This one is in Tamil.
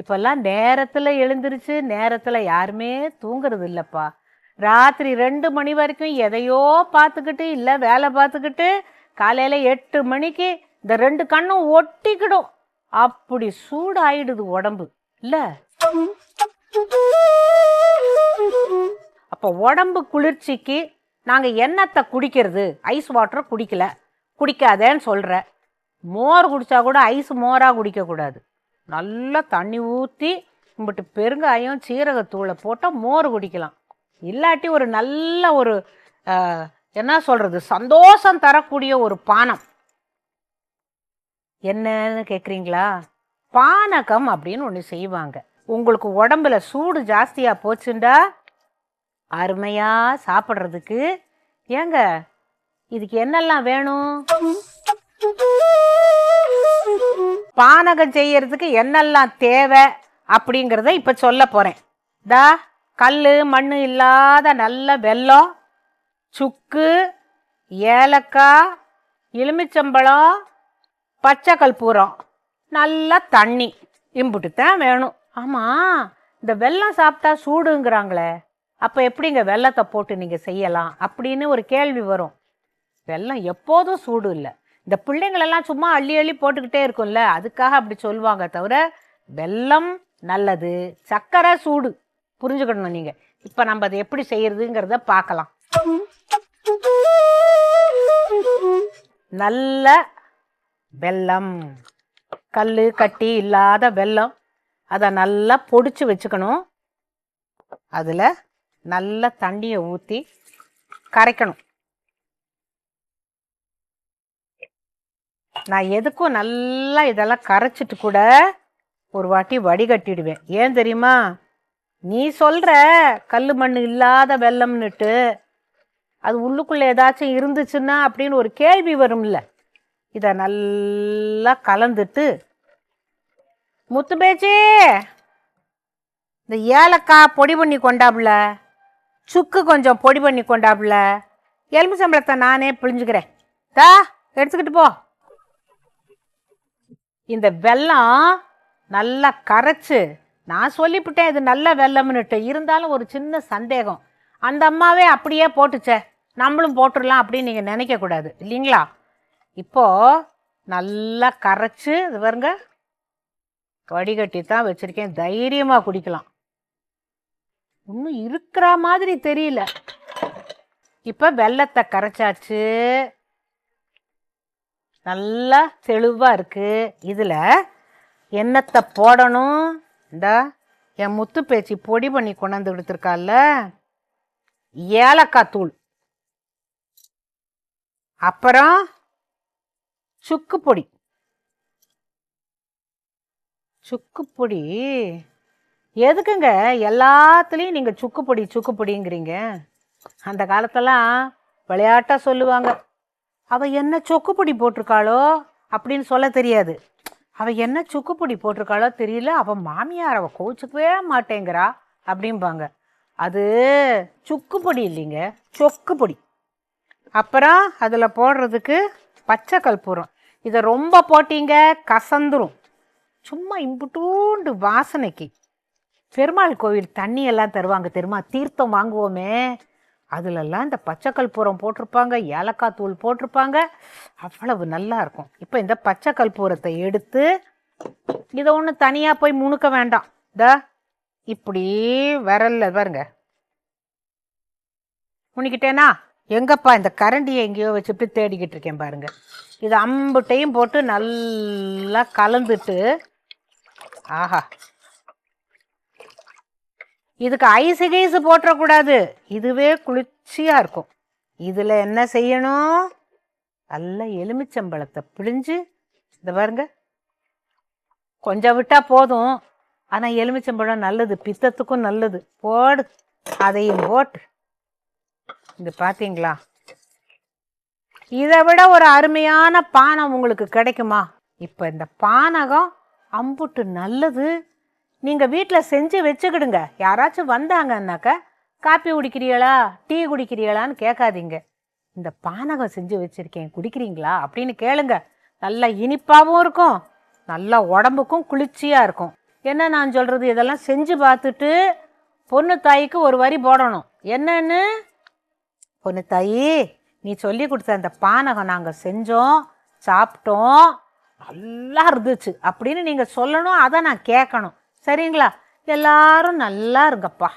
இப்பெல்லாம் நேரத்தில் எழுந்திருச்சு நேரத்தில் யாருமே தூங்குறது இல்லைப்பா. ராத்திரி 2 மணி வரைக்கும் எதையோ பார்த்துக்கிட்டு இல்லை வேலை பார்த்துக்கிட்டு காலையில் 8 மணிக்கு இந்த 2 கண்ணும் ஒட்டிக்கிடும். அப்படி சூடாயிடுது உடம்பு இல்லை. அப்போ உடம்பு குளிர்ச்சிக்கு நாங்கள் என்னத்தை குடிக்கிறது? ஐஸ் வாட்டர் குடிக்காதேன்னு சொல்கிறேன். மோர் குடித்தா கூட ஐஸ் மோராக குடிக்கக்கூடாது. நல்லா தண்ணி ஊற்றி கும்பிட்டு பெருங்காயம் சீரகத்தூளை போட்டால் மோர் குடிக்கலாம். இல்லாட்டி ஒரு நல்ல ஒரு என்ன சொல்கிறது, சந்தோஷம் தரக்கூடிய ஒரு பானம் என்னன்னு கேட்குறீங்களா? பானகம் அப்படின்னு ஒன்று செய்வாங்க. உங்களுக்கு உடம்புல சூடு ஜாஸ்தியாக போச்சுண்டா அருமையாக சாப்பிட்றதுக்கு. ஏங்க இதுக்கு என்னெல்லாம் வேணும்? பானகம் செய்யறதுக்கு என்னெல்லாம் தேவை அப்படிங்கிறத இப்போ சொல்ல போகிறேன். கல் மண் இல்லாத நல்ல வெல்லம், சுக்கு, ஏலக்காய், எலுமிச்சம்பழம், பச்சை கற்பூரம், நல்ல தண்ணி, இம்புட்டு தான் வேணும். ஆமாம், இந்த வெல்லம் சாப்பிட்டா சூடுங்கிறாங்களே, அப்போ எப்படிங்க வெல்லத்தை போட்டு நீங்கள் செய்யலாம் அப்படின்னு ஒரு கேள்வி வரும். வெல்லம் எப்போதும் சூடு இல்லை. இந்த பிள்ளைங்களெல்லாம் சும்மா அள்ளி அள்ளி போட்டுக்கிட்டே இருக்கும்ல, அதுக்காக அப்படி சொல்லுவாங்க. தவிர வெல்லம் நல்லது, சர்க்கரை சூடு. புரிஞ்சுக்கணும் நீங்கள். இப்போ நம்ம அதை எப்படி செய்யறதுங்கிறத பார்க்கலாம். நல்ல வெல்லம், கல் கட்டி இல்லாத வெல்லம், அதை நல்லா பொடிச்சு வச்சுக்கணும். அதில் நல்ல தண்ணியை ஊற்றி கரைக்கணும். நான் எதுக்கும் நல்லா இதெல்லாம் கரைச்சிட்டு கூட ஒரு வாட்டி வடிகட்டிடுவேன். ஏன் தெரியுமா? நீ சொல்கிற கல் மண் இல்லாத வெல்லம்னுட்டு அது உள்ளுக்குள்ளே ஏதாச்சும் இருந்துச்சுன்னா அப்படின்னு ஒரு கேள்வி வரும்ல. இதை நல்லா கலந்துட்டு, முத்து பேச்சு இந்த ஏலக்காய் பொடி பண்ணி கொண்டாப்புல, சுக்கு கொஞ்சம் பொடி பண்ணி கொண்டாப்புல, எலுமிச்சம்பழத்தை நானே பிழிஞ்சுக்கிறேன், எடுத்துக்கிட்டு போ. இந்த வெல்லம் நல்லா கரைச்சு, நான் சொல்லிவிட்டேன் இது நல்ல வெல்லம்னுட்டு. இருந்தாலும் ஒரு சின்ன சந்தேகம், அந்த அம்மாவே அப்படியே போட்டுச்சே நம்மளும் போட்டுடலாம் அப்படின்னு நீங்கள் நினைக்கக்கூடாது இல்லைங்களா? இப்போது நல்லா கரைச்சி இது பாருங்க, வடிகட்டி தான் வச்சுருக்கேன். தைரியமாக குடிக்கலாம். இன்னும் இருக்கிற மாதிரி தெரியல. இப்போ வெல்லத்தை கரைச்சாச்சு, நல்லா தெளிவாக இருக்குது. இதில் என்னத்தை போடணும்? இந்த என் முத்து பேச்சு பொடி பண்ணி கொண்டாந்து கொடுத்துருக்கால, ஏலக்காய் தூள், அப்புறம் சுக்கு பொடி. சுக்கு பொடி எதுக்குங்க எல்லாத்துலேயும் நீங்கள் சுக்கு பொடிங்கிறீங்க? அந்த காலத்தெல்லாம் விளையாட்டாக சொல்லுவாங்க, அவள் என்ன சொக்குப்பொடி போட்டிருக்காளோ அப்படின்னு சொல்ல தெரியாது. அவள் என்ன சுக்குப்பொடி போட்டிருக்காளோ தெரியல, அவள் மாமியார் அவள் கோச்சுக்கவே மாட்டேங்கிறா அப்படிம்பாங்க. அது சுக்குப்பொடி இல்லைங்க, சொக்கு பொடி. அப்புறம் அதில் போடுறதுக்கு பச்சை கற்பூரம். இதை ரொம்ப போட்டிங்க கசந்துரும். சும்மா இம்புட்டூண்டு வாசனைக்கு பெருமாள் கோவில் தண்ணியெல்லாம் தருவாங்க தெரியுமா, தீர்த்தம் வாங்குவோமே, அதிலெல்லாம் இந்த பச்சை கற்பூரம் போட்டிருப்பாங்க, ஏலக்காய் தூள் போட்டிருப்பாங்க, அவ்வளவு நல்லா இருக்கும். இப்போ இந்த பச்சை கற்பூரத்தை எடுத்து இதை ஒன்று தனியாக போய் முணுக்க வேண்டாம். இப்படி விரல்ல பாருங்க முனிக்கிட்டேனா, எங்கப்பா இந்த கரண்டியை எங்கேயோ வச்சுட்டு தேடிக்கிட்டு இருக்கேன் பாருங்க. இது அம்புட்டையும் போட்டு நல்லா கலந்துட்டு, ஆஹா, இதுக்கு ஐஸு கீஸு போட்டுறக்கூடாது, இதுவே குளிர்ச்சியாக இருக்கும். இதில் என்ன செய்யணும்? நல்ல எலுமிச்சம்பழத்தை பிழிஞ்சு இந்த பாருங்க, கொஞ்சம் விட்டால் போதும், ஆனால் எலுமிச்சம்பழம் நல்லது, பித்தத்துக்கும் நல்லது. போடு, அதையும் போட்டு இது பார்த்தீங்களா, இதை விட ஒரு அருமையான பானம் உங்களுக்கு கிடைக்குமா? இப்போ இந்த பானகம் அம்புட்டு நல்லது. நீங்கள் வீட்டில் செஞ்சு வச்சுக்கிடுங்க. யாராச்சும் வந்தாங்கன்னாக்கா காப்பி குடிக்கிறீங்களா டீ குடிக்கிறீங்களான்னு கேட்காதீங்க. இந்த பானகம் செஞ்சு வச்சுருக்கேன் குடிக்கிறீங்களா அப்படின்னு கேளுங்க. நல்லா இனிப்பாகவும் இருக்கும், நல்லா உடம்புக்கும் குளிர்ச்சியாக இருக்கும். என்ன நான் சொல்கிறது, இதெல்லாம் செஞ்சு பார்த்துட்டு பொண்ணு தாய்க்கு ஒரு வரி போடணும். என்னன்னு, பொண்ணு தாயி நீ சொல்லி கொடுத்த அந்த பானகம் நாங்கள் செஞ்சோம், சாப்பிட்டோம், நல்லா இருந்துச்சு அப்படின்னு நீங்கள் சொல்லணும். அதை நான் கேட்கணும். சரிங்களா? எல்லாரும் நல்லா இருங்கப்பா.